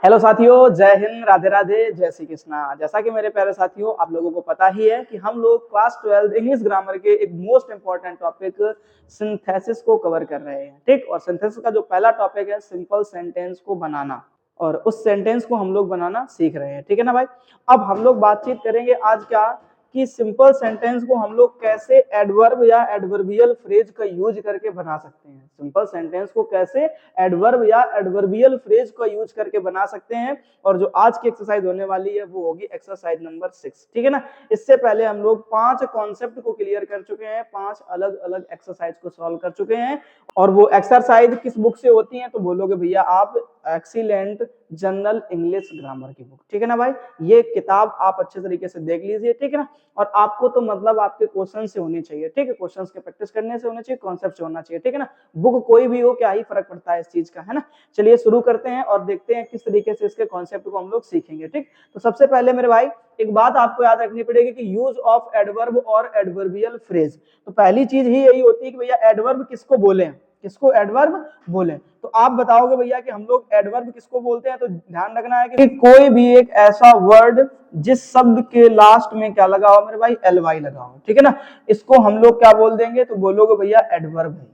Hello साथियों, जय हिंद, राधे राधे, जय श्री कृष्णा। जैसा कि मेरे प्यारे साथियों आप लोगों को पता ही है कि हम लोग क्लास 12 इंग्लिश ग्रामर के एक मोस्ट इंपॉर्टेंट टॉपिक सिंथेसिस को कवर कर रहे हैं। ठीक, और सिंथेसिस का जो पहला टॉपिक है सिंपल सेंटेंस को बनाना, और उस सेंटेंस को हम लोग बनाना सीख रहे हैं। ठीक है ना भाई। अब हम लोग बातचीत करेंगे आज क्या कि सिंपल सेंटेंस को हम लोग कैसे एडवर्ब या एडवर्बियल फ्रेज का यूज करके बना सकते हैं। सिंपल सेंटेंस को कैसे एडवर्ब या एडवर्बियल फ्रेज का यूज करके बना सकते हैं। और जो आज की एक्सरसाइज होने वाली है वो होगी एक्सरसाइज नंबर 6। ठीक है ना। इससे पहले हम लोग 5 कॉन्सेप्ट को क्लियर कर चुके हैं, 5 अलग अलग एक्सरसाइज को सॉल्व कर चुके हैं। और वो एक्सरसाइज किस बुक से होती है तो बोलोगे भैया आप एक्सीलेंट जनरल इंग्लिश ग्रामर की बुक। ठीक है ना भाई, ये किताब आप अच्छे तरीके से देख लीजिए। ठीक है ना। और आपको तो मतलब आपके क्वेश्चन से होने चाहिए। ठीक है, क्वेश्चंस के प्रैक्टिस करने से होने चाहिए, कॉन्सेप्ट से होना चाहिए। ठीक है ना। बुक कोई भी हो क्या ही फर्क पड़ता है इस चीज का, है ना। चलिए शुरू करते हैं और देखते हैं किस तरीके से इसके कॉन्सेप्ट को हम लोग सीखेंगे। ठीक, तो सबसे पहले मेरे भाई एक बात आपको याद रखनी पड़ेगी कि यूज ऑफ एडवर्ब और एडवर्बियल फ्रेज। तो पहली चीज ही यही होती है कि भैया एडवर्ब किसको बोले, किसको एडवर्ब बोले। तो आप बताओगे भैया कि हम लोग एडवर्ब किसको बोलते हैं, तो ध्यान रखना है कि कोई भी एक ऐसा वर्ड जिस शब्द के लास्ट में क्या लगा हो मेरे भाई, एल वाई लगा हो। ठीक है ना, इसको हम लोग क्या बोल देंगे, तो बोलोगे भैया एडवर्ब है।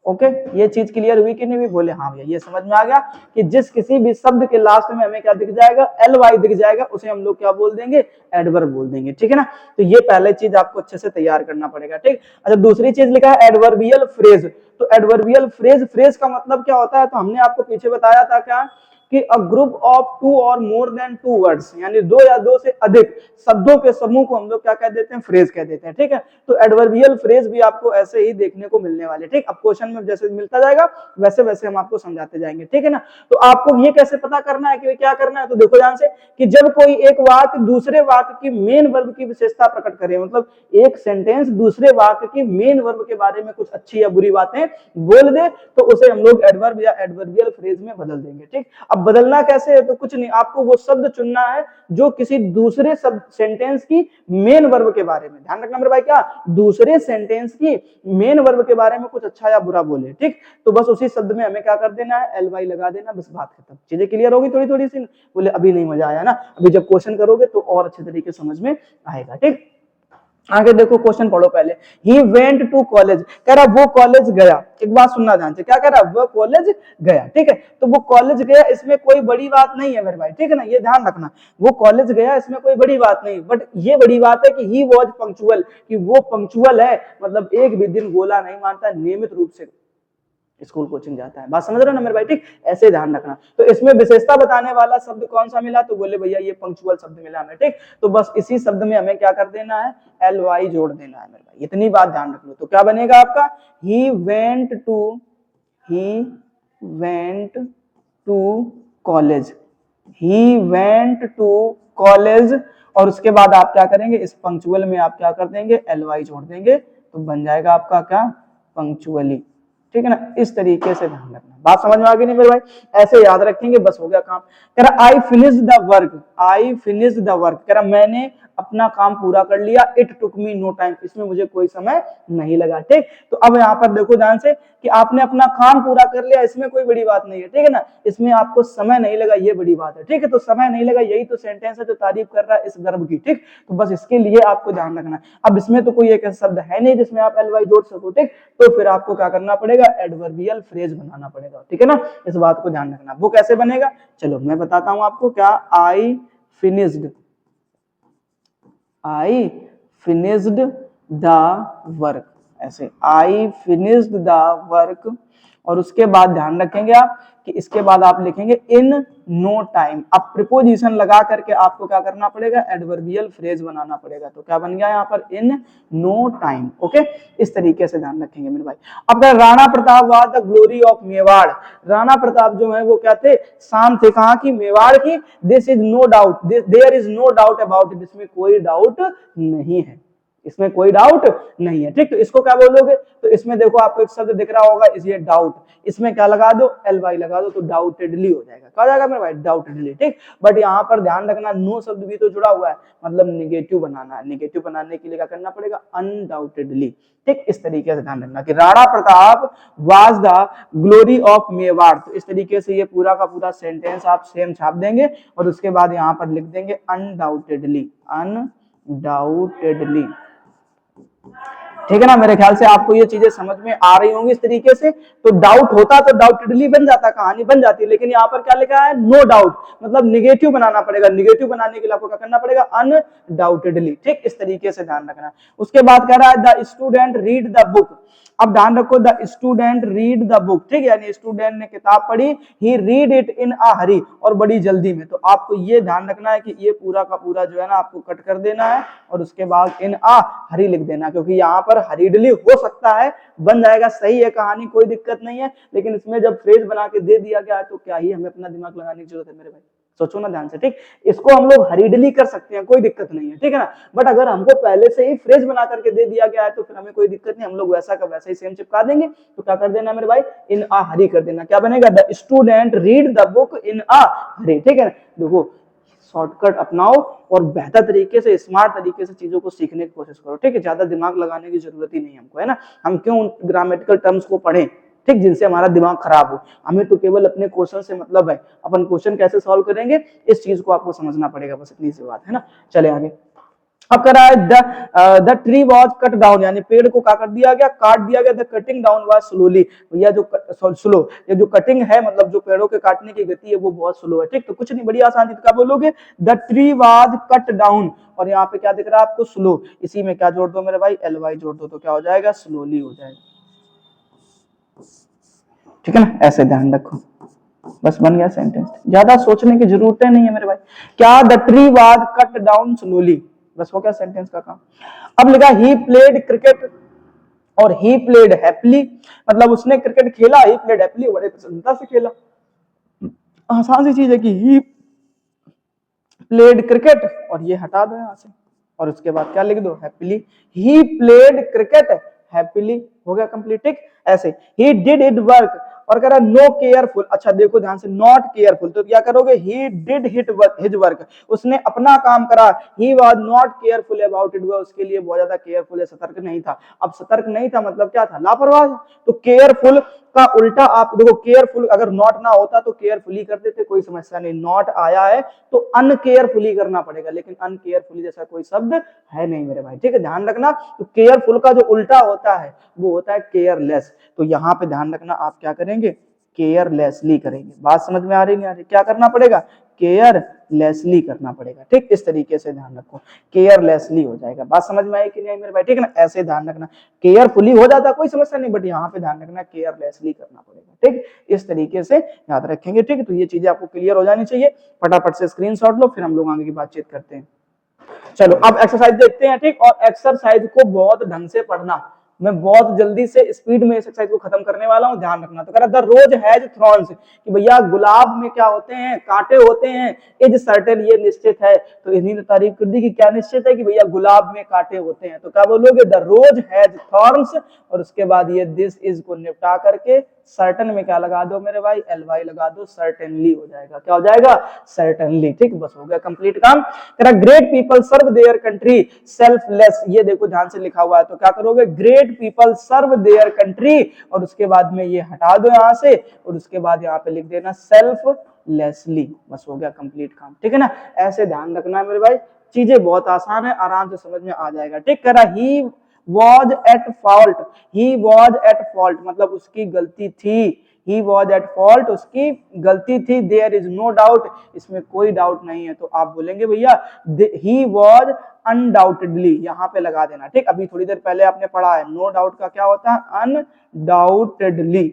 ओके, ये चीज क्लियर हुई कि नहीं भी बोले हाँ भैया, ये समझ में आ गया कि जिस किसी भी शब्द के लास्ट में हमें क्या दिख जाएगा, एल वाई दिख जाएगा, उसे हम लोग क्या बोल देंगे, एडवर्ब बोल देंगे। ठीक है ना। तो ये पहले चीज आपको अच्छे से तैयार करना पड़ेगा। ठीक, अच्छा दूसरी चीज लिखा है एडवर्बियल फ्रेज। तो एडवर्बियल फ्रेज, फ्रेज का मतलब क्या होता है, तो हमने आपको पीछे बताया था क्या कि अ ग्रुप ऑफ 2 और मोर देन 2 वर्ड्स, यानी 2 या 2 से अधिक शब्दों के समूह को हम लोग क्या कह देते हैं, फ्रेज कह देते हैं। ठीक है, तो एडवर्बियल फ्रेज भी आपको ऐसे ही देखने को मिलने वाले। ठीक, अब क्वेश्चन में जैसे मिलता जाएगा वैसे वैसे हम आपको समझाते जाएंगे। ठीक है ना। तो आपको ये कैसे पता करना है कि क्या करना है, तो देखो ध्यान से कि जब कोई एक वाक्य दूसरे वाक्य की मेन वर्ब की विशेषता प्रकट करे, मतलब एक सेंटेंस दूसरे वाक्य की मेन वर्ब के बारे में कुछ अच्छी या बुरी बातें बोल दे, तो उसे हम लोग एडवर्ब या एडवर्बियल फ्रेज में बदल देंगे। ठीक, अब बदलना कैसे है, तो कुछ नहीं, आपको वो शब्द चुनना है जो किसी दूसरे सेंटेंस की मेन वर्ब के बारे में, ध्यान रखना मेरे भाई, क्या दूसरे सेंटेंस की मेन वर्ब के बारे में कुछ अच्छा या बुरा बोले। ठीक, तो बस उसी शब्द में हमें क्या कर देना है, एल वाई लगा देना, बस बात खत्म। चीजें क्लियर होगी थोड़ी थोड़ी सी, बोले अभी नहीं मजा आया ना, अभी जब क्वेश्चन करोगे तो और अच्छे तरीके समझ में आएगा। ठीक, आगे देखो क्वेश्चन पढ़ो पहले। ही वेंट टू कॉलेज, कह रहा वो कॉलेज गया। एक बात सुनना ध्यान से, क्या कह रहा वो कॉलेज गया। ठीक है, तो वो कॉलेज गया, इसमें कोई बड़ी बात नहीं है मेरे भाई। ठीक है ना, ये ध्यान रखना, वो कॉलेज गया इसमें कोई बड़ी बात नहीं, बट ये बड़ी बात है कि ही वॉज पंक्चुअल, कि वो पंक्चुअल है, मतलब एक भी दिन गोला नहीं मानता, नियमित रूप से स्कूल कोचिंग जाता है। बात समझ रहे हो ना मेरे भाई। ठीक, ऐसे ध्यान रखना। तो इसमें विशेषता बताने वाला शब्द कौन सा मिला, तो बोले भैया ये पंक्चुअल शब्द मिला हमें। ठीक, तो बस इसी शब्द में हमें क्या कर देना है, एल वाई जोड़ देना है मेरे भाई, इतनी बात ध्यान रख लो। तो क्या बनेगा आपका, he went to college, he went to college, और उसके बाद आप क्या करेंगे, इस पंक्चुअल में आप क्या कर देंगे, एल वाई जोड़ देंगे, तो बन जाएगा आपका क्या, पंक्चुअली। ठीक है ना, इस तरीके से ध्यान रखना। बात समझ में आ गई नहीं मेरे भाई, ऐसे याद रखेंगे, बस हो गया काम। कह रहा I finish the work, I finish the work, कह रहा मैंने अपना काम पूरा कर लिया, it took me know time, इसमें मुझे कोई समय नहीं लगा। ठीक, तो अब यहाँ पर देखो ध्यान से कि आपने अपना काम पूरा कर लिया, इसमें कोई बड़ी बात नहीं है। ठीक है ना, इसमें आपको समय नहीं लगा, ये बड़ी बात है। ठीक है, तो समय नहीं लगा, यही तो सेंटेंस है जो तारीफ कर रहा है इस वर्ब की। ठीक, तो बस इसके लिए आपको ध्यान रखना है। अब इसमें तो कोई एक शब्द है नहीं जिसमें आप एल वाई जोड़ सको। ठीक, तो फिर आपको क्या करना पड़ेगा, एडवर्बियल फ्रेज बनाना पड़ेगा। ठीक है ना, इस बात को ध्यान रखना। वो कैसे बनेगा, चलो मैं बताता हूं आपको। क्या, आई फिनिश्ड द वर्क, ऐसे आई फिनिश्ड द वर्क, और उसके बाद ध्यान रखेंगे आप कि इसके बाद आप लिखेंगे इन नो टाइम। अब प्रीपोजिशन लगा करके आपको क्या करना पड़ेगा, एडवर्बियल फ्रेज बनाना पड़ेगा। तो क्या बन गया यहाँ पर, इन नो टाइम। ओके, इस तरीके से ध्यान रखेंगे मेरे भाई। अब Rana Pratap was the glory of Mewar, Rana Pratap जो है वो क्या थे, शान थे, कहाँ की, मेवाड़ की। This is no doubt, there is no doubt about it, इसमें कोई डाउट नहीं है। इसमें कोई डाउट नहीं है। ठीक, तो इसको क्या बोलोगे, तो इसमें देखो आपको एक शब्द दिख रहा होगा, इज ये डाउट, इसमें क्या लगा दो, ly लगा दो, तो डाउटेडली हो जाएगा। क्या हो जाएगा मेरे भाई, डाउटेडली। ठीक, बट यहाँ पर ध्यान रखना नो शब्द भी तो जुड़ा हुआ है, मतलब निगेटिव बनाना है। निगेटिव बनाने के लिए क्या करना पड़ेगा, अनडाउटेडली। ठीक, इस तरीके से ध्यान रखना कि Rana Pratap was the glory of Mewar. तो इस तरीके से ये पूरा का पूरा सेंटेंस आप सेम छाप देंगे और उसके बाद यहाँ पर लिख देंगे अनडाउटेडली, अनडाउटेडली। ठीक है ना, मेरे ख्याल से आपको ये चीजें समझ में आ रही होंगी इस तरीके से। तो डाउट होता तो डाउटेडली बन जाता, कहानी बन जाती, लेकिन यहाँ पर क्या लिखा है, नो डाउट, मतलब निगेटिव बनाना पड़ेगा। निगेटिव बनाने के लिए आपको क्या करना पड़ेगा, अनडाउटेडली। ठीक, इस तरीके से ध्यान रखना। उसके बाद कह रहा है the student read the book. अब ध्यान रखो, the student read the book. ठीक है, यानी स्टूडेंट ने किताब पढ़ी, ही रीड इट इन अ हरी, और बड़ी जल्दी में। तो आपको ये ध्यान रखना है कि ये पूरा का पूरा जो है ना आपको कट कर देना है और उसके बाद इन अ हरी लिख देना, क्योंकि यहाँ पर हरीडली हो सकता है, बन जाएगा, सही है कहानी, कोई दिक्कत नहीं है, लेकिन इसमें जब फ्रेज बना के दे दिया गया है तो क्या ही हमें अपना दिमाग लगाने की जरूरत है मेरे भाई, सोचो ना ध्यान से। ठीक, इसको हम लोग हरीडली कर सकते हैं, कोई दिक्कत नहीं है, ठीक है ना। बट अगर हमको पहले से ही फ्रेज बना करके दे दिया गया है तो फिर हमें कोई दिक्कत नहीं, हम लोग वैसा का वैसा ही सेम चिपका देंगे। तो क्या कर देना मेरे भाई, इन आ हरी कर देना। क्या बनेगा, the student read the book in a hurry. ठीक है, देखो शॉर्टकट अपनाओ और बेहतर तरीके से, स्मार्ट तरीके से चीजों को सीखने की कोशिश करो। ठीक है, ज्यादा दिमाग लगाने की जरूरत ही नहीं है हमको, है ना। हम क्यों ग्रामेटिकल टर्म्स को पढ़ें, ठीक, जिनसे हमारा दिमाग खराब हो। हमें तो केवल अपने क्वेश्चन से मतलब है, अपन क्वेश्चन कैसे सॉल्व करेंगे इस चीज को आपको समझना पड़ेगा, बस इतनी सी बात है ना। चले आगे। अब कह रहा है the tree was cut down, यानी पेड़ को क्या कर दिया गया, काट दिया गया। The cutting down was slowly, भैया जो स्लो, ये जो कटिंग है मतलब जो पेड़ों के काटने की गति है वो बहुत स्लो है। ठीक, तो कुछ नहीं, बड़ी आसान चीज, क्या बोलोगे, the tree was cut down, और यहाँ पे क्या दिख रहा है आपको, स्लो, इसी में क्या जोड़ दो मेरे भाई, ly जोड़ दो, तो क्या हो जाएगा, स्लोली हो जाएगा। ठीक है ना, ऐसे ध्यान रखो, बस बन गया सेंटेंस, ज्यादा सोचने की जरूरत नहीं है मेरे भाई। क्या, the tree was cut down slowly, बस हो गया सेंटेंस का काम। अब लिखा ही प्लेड क्रिकेट और ही प्लेड हैप्पीली, मतलब उसने क्रिकेट खेला, ही प्लेड हैप्पीली, बड़े प्रसन्नता से खेला। आसान सी चीज है कि ही प्लेड क्रिकेट, और ये हटा दो यहां से, और उसके बाद क्या लिख दो, happily. He played cricket happily, हो गया कंप्लीट। ठीक, ऐसे ही डिड इट वर्क, और कह रहा नो केयरफुल, अच्छा देखो ध्यान से, नॉट केयरफुल, तो क्या करोगे, ही डिड हिज वर्क, उसने अपना काम करा। He was not careful about it, वह उसके लिए बहुत ज्यादा केयरफुल है, सतर्क नहीं था। अब सतर्क नहीं था मतलब क्या था, लापरवाह। तो केयरफुल का उल्टा आप देखो, केयरफुल अगर नॉट ना होता तो केयरफुली कर देते, कोई समस्या नहीं। नॉट आया है तो अनकेयरफुली करना पड़ेगा, लेकिन अनकेयरफुली जैसा कोई शब्द है नहीं मेरे भाई। ठीक है, ध्यान रखना। तो केयरफुल का जो उल्टा होता है वो होता है केयरलेस। तो यहाँ पे ध्यान रखना, आप क्या करेंगे, केयरलेसली करेंगे। बात समझ में आ रही नहीं आ रही, क्या करना पड़ेगा, केयरलेसली करना पड़ेगा। ठीक, इस तरीके से ध्यान रखो, केयरलेसली हो जाएगा। बात समझ में आई कि नहीं मेरे भाई, ठीक है ना, ऐसे ध्यान रखना। केयरफुली हो जाता कोई समस्या नहीं, बट यहाँ पे ध्यान रखना केयरलेसली करना पड़ेगा। ठीक, इस तरीके से याद रखेंगे। ठीक, तो ये चीजें आपको क्लियर हो जानी चाहिए। फटाफट से स्क्रीनशॉट लो, फिर हम लोग आगे की बातचीत करते हैं। चलो अब एक्सरसाइज देखते हैं। ठीक, और एक्सरसाइज को बहुत ढंग से पढ़ना, मैं बहुत जल्दी से स्पीड में एक्सरसाइज को खत्म करने वाला हूं, ध्यान रखना। तो कह रहा द रोज हैज थॉर्न्स, कि भैया गुलाब में क्या होते हैं, कांटे होते हैं। इज सर्टेन, ये निश्चित है। तो इन्हीं ने तारीफ कर दी कि क्या निश्चित है, कि भैया गुलाब में कांटे होते हैं। तो क्या बोलोगे, द रोज हैज थॉर्न्स, और उसके बाद ये दिस इज को निपटा करके सर्टन में क्या लगा दो मेरे भाई, ly लगा दो, सर्टेनली हो जाएगा। क्या हो जाएगा, सर्टेनली। ठीक, बस हो गया कंप्लीट काम। तेरा great people serve their country selfless, ये देखो ध्यान से लिखा हुआ है, तो क्या करोगे, great people serve their country, और उसके बाद में ये हटा दो यहां से, और उसके बाद यहाँ पे लिख देना सेल्फलेसली, बस हो गया कंप्लीट काम। ठीक है ना, ऐसे ध्यान रखना है मेरे भाई, चीजें बहुत आसान है, आराम से समझ में आ जाएगा। ठीक, कह रहा ही was at fault, he was at fault, मतलब उसकी गलती थी। he was at fault, उसकी गलती थी। there is no doubt, इसमें कोई डाउट नहीं है। तो आप बोलेंगे भैया he was undoubtedly, यहाँ पे लगा देना। ठीक, अभी थोड़ी देर पहले आपने पढ़ा है, नो डाउट का क्या होता है, अनडाउटेडली,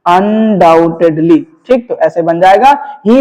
अनडाउटेडली। ठीक, तो ऐसे बन जाएगा, he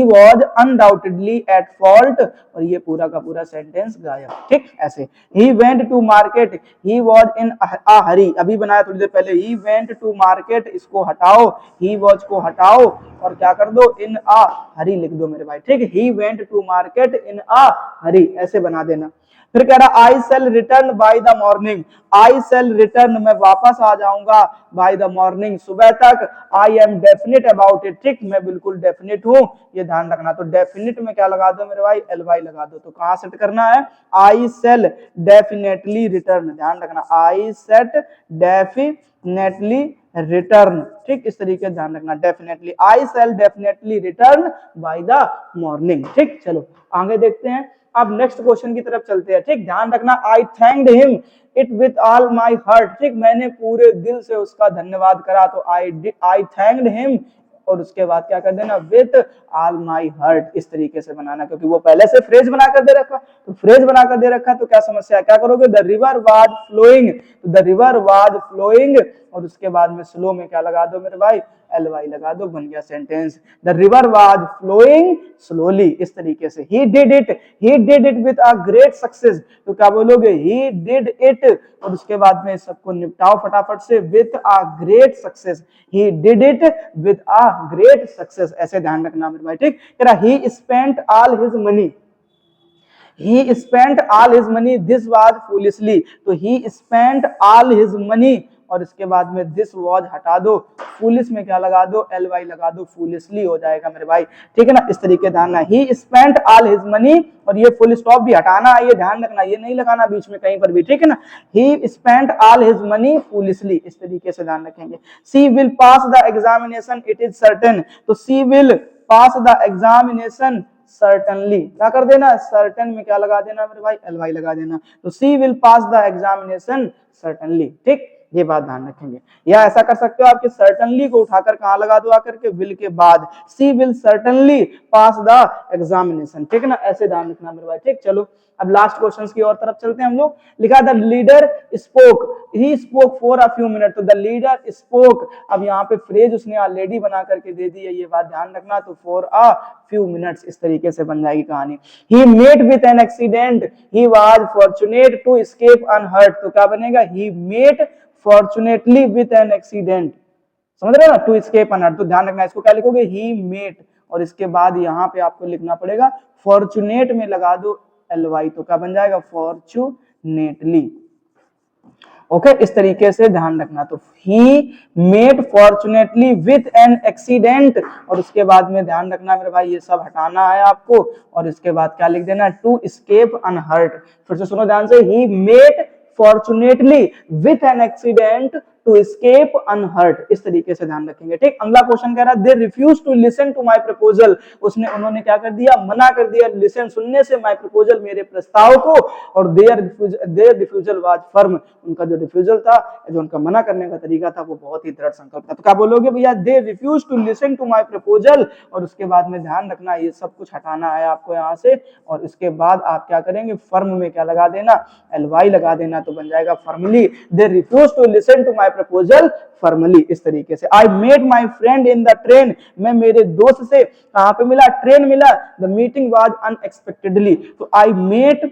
was undoubtedly at fault, और ये पूरा का पूरा सेंटेंस गायब। ठीक, ऐसे he went to market, he was in a hurry, अभी बनाया थोड़ी देर पहले, he went to market, इसको हटाओ, he was को हटाओ, और क्या कर दो, इन आ हरी लिख दो मेरे भाई, ठीक। He went to market in a hurry, ऐसे बना देना। फिर कह रहा I shall return by the morning, I shall return मैं वापस आ जाऊंगा, बाय द मॉर्निंग सुबह तक, I am definite about it, ठीक, मैं बिल्कुल डेफिनेट हूं, ये ध्यान रखना। तो डेफिनेट में क्या लगा दो मेरे भाई, एल वाई लगा दो। तो कहां सेट करना है, आई सेल डेफिनेटली रिटर्न, ध्यान रखना, आई सेट डेफिनेटली रिटर्न, ठीक, इस तरीके से ध्यान रखना, definitely, I shall definitely return by the morning, ठीक। चलो आगे देखते हैं, अब नेक्स्ट क्वेश्चन की तरफ चलते हैं, ठीक। ध्यान रखना, I thanked him it with all my heart, ठीक, मैंने पूरे दिल से उसका धन्यवाद करा, तो आई थैंक्ड हिम, और उसके बाद क्या कर देना, विथ ऑल माई हार्ट, इस तरीके से बनाना, क्योंकि वो पहले से फ्रेज बनाकर दे रखा, तो फ्रेज बनाकर दे रखा तो क्या समस्या, क्या करोगे, द रिवर वाज फ्लोइंग, तो द रिवर वाज फ्लोइंग, और उसके बाद में स्लो में क्या लगा दो मेरे भाई, एल वाई लगा दो, बन गया sentence, the river was flowing slowly, इस तरीके से। He did it with a great success, तो क्या बोलोगे, ही डिड इट, और उसके बाद में सबको निपटाओ फटाफट से, with a great success, he did it with a great success, ऐसे ध्यान रखना मेरे भाई, ठीक। कह रहा ही spent all his money, he spent all his money, this was foolishly, तो he spent all his money, और इसके बाद में this was हटा दो, foolish में क्या लगा दो, ly लगा दो, foolishly हो जाएगा मेरे भाई, ठीक है ना, इस तरीके ध्यान रखना, he spent all his money, और ये फुल स्टॉप भी हटाना है, ये ध्यान रखना, ये नहीं लगाना बीच में कहीं पर भी, ठीक है ना, he spent all his money foolishly, इस तरीके से ध्यान रखेंगे। she will pass the examination, it is certain, तो she will pass the examination certainly, क्या कर देना, सर्टन में क्या लगा देना मेरे भाई, एल वाई लगा देना, तो she will pass the examination certainly, ठीक, ये बात ध्यान रखेंगे। या ऐसा कर सकते हो आपके सर्टनली को उठाकर कहां लगा दो, आकर के विल के बाद, she will certainly pass the examination, ठीक है ना, ऐसे ध्यान रखना मेरे भाई, ठीक। चलो अब लास्ट क्वेश्चंस की ओर तरफ चलते हैं हम लोग। लिखा the leader spoke, he spoke for a few minute, तो द लीडर स्पोक, अब यहाँ पे फ्रेज उसने ऑलरेडी बना करके दे दी है, ये बात ध्यान रखना, तो फॉर अ फ्यू मिनट्स, इस तरीके से बन जाएगी कहानी। He met with an accident, he was fortunate to escape unhurt, तो क्या बनेगा, he met fortunately with an accident, समझ रहे हो ना, टू एस्केप अनहर्ट, तो ध्यान रखना, इसको क्या लिखोगे, ही मेट, और इसके बाद यहाँ पे आपको लिखना पड़ेगा फॉर्चुनेट में लगा दो एल वाई, तो क्या बन जाएगा, फॉर्चुनेटली, ओके, इस तरीके से ध्यान रखना। तो he met fortunately with an accident, और उसके बाद में ध्यान रखना मेरे भाई, ये सब हटाना है आपको, और इसके बाद क्या लिख देना, टू एस्केप अनहर्ट। फिर से सुनो ध्यान से, he met fortunately with an accident to escape unhurt, इस तरीके से ध्यान रखेंगे, ठीक। अगला क्वेश्चन कह रहा है, they refuse to listen to my proposal, उन्होंने क्या कर दिया, मना कर दिया, लिसन सुनने से, माय प्रपोजल मेरे प्रस्ताव को, और देयर रिफ्यूजल वाज फर्म, उनका जो रिफ्यूजल था, जो उनका मना करने का तरीका था, वो बहुत ही दृढ़ संकल्प था। तो क्या बोलोगे भैया, they refuse to listen to my proposal, और उसके बाद में ध्यान रखना, ये सब कुछ हटाना है आपको यहाँ से, और इसके बाद आप क्या करेंगे, फर्म में क्या लगा देना, एल वाई लगा देना, तो बन जाएगा firmly, they refuse to listen to my proposal formally, इस तरीके से। I met my friend in the train, मैं मेरे दोस्त से कहां पे मिला, ट्रेन मिला, द मीटिंग वाज अनएक्सपेक्टेडली, तो I met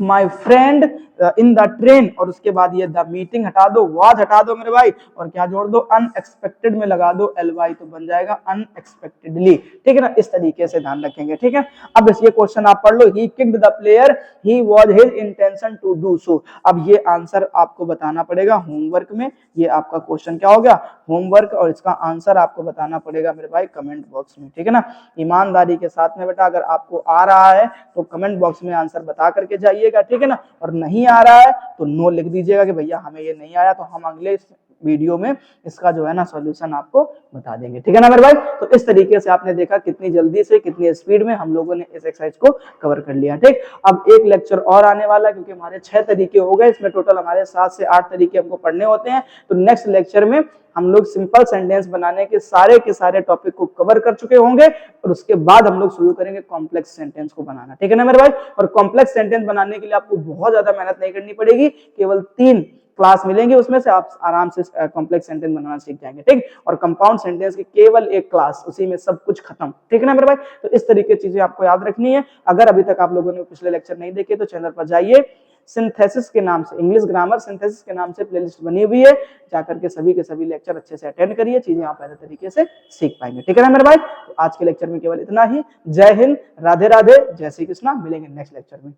my friend in the train, और उसके बाद ये द मीटिंग हटा दो, वाज हटा दो मेरे भाई, और क्या जोड़ दो, अनएक्सपेक्टेड में लगा दो एल वाई, तो बन जाएगा अनएक्सपेक्टेडली, ठीक है ना, इस तरीके से ध्यान रखेंगे, ठीक है। अब ये क्वेश्चन आप पढ़ लो, he kicked the player, he was his intention to do so, अब ये आंसर आपको बताना पड़ेगा होमवर्क में, ये आपका क्वेश्चन क्या हो गया, होमवर्क, और इसका आंसर आपको बताना पड़ेगा मेरे भाई कमेंट बॉक्स में, ठीक है ना, ईमानदारी के साथ में बेटा, अगर आपको आ रहा है तो कमेंट बॉक्स में आंसर बता करके जाइएगा, ठीक है ना, और नहीं आ रहा है तो नो लिख दीजिएगा कि भैया हमें ये नहीं आया, तो हम अगले वीडियो में इसका जो है ना सॉल्यूशन आपको बता देंगे, ठीक है ना मेरे भाई। तो इस तरीके से आपने देखा कितनी जल्दी से, कितनी स्पीड में हम लोगों ने इस एक्सरसाइज को कवर कर लिया, ठीक। अब एक लेक्चर और आने वाला है, क्योंकि हमारे 6 तरीके हो गए, इसमें टोटल हमारे 7 से 8 तरीके हमको पढ़ने होते हैं, तो नेक्स्ट लेक्चर में हम लोग सिंपल सेंटेंस बनाने के सारे टॉपिक को कवर कर चुके होंगे, और उसके बाद हम लोग शुरू करेंगे कॉम्प्लेक्स सेंटेंस को बनाना, ठीक है ना मेरे भाई। और कॉम्प्लेक्स सेंटेंस बनाने के लिए आपको बहुत ज्यादा मेहनत नहीं करनी पड़ेगी, केवल 3 क्लास मिलेंगे, उसमें से आप आराम से कॉम्प्लेक्स सेंटेंस बनाना सीख जाएंगे, ठीक। और कंपाउंड सेंटेंस की केवल 1 क्लास, उसी में सब कुछ खत्म, ठीक है ना मेरे भाई। तो इस तरीके की चीजें आपको याद रखनी है। अगर अभी तक आप लोगों ने पिछले लेक्चर नहीं देखे तो चैनल पर जाइए, सिंथेसिस के नाम से, इंग्लिश ग्रामर सिंथेसिस के नाम से प्लेलिस्ट बनी हुई है, जाकर के सभी के सभी लेक्चर अच्छे से अटेंड करिए, चीजें आप बेहतर तरीके से सीख पाएंगे। ठीक है ना मेरे भाई, तो आज के लेक्चर में केवल इतना ही। जय हिंद, राधे राधे, जय श्री कृष्णा, मिलेंगे नेक्स्ट लेक्चर में।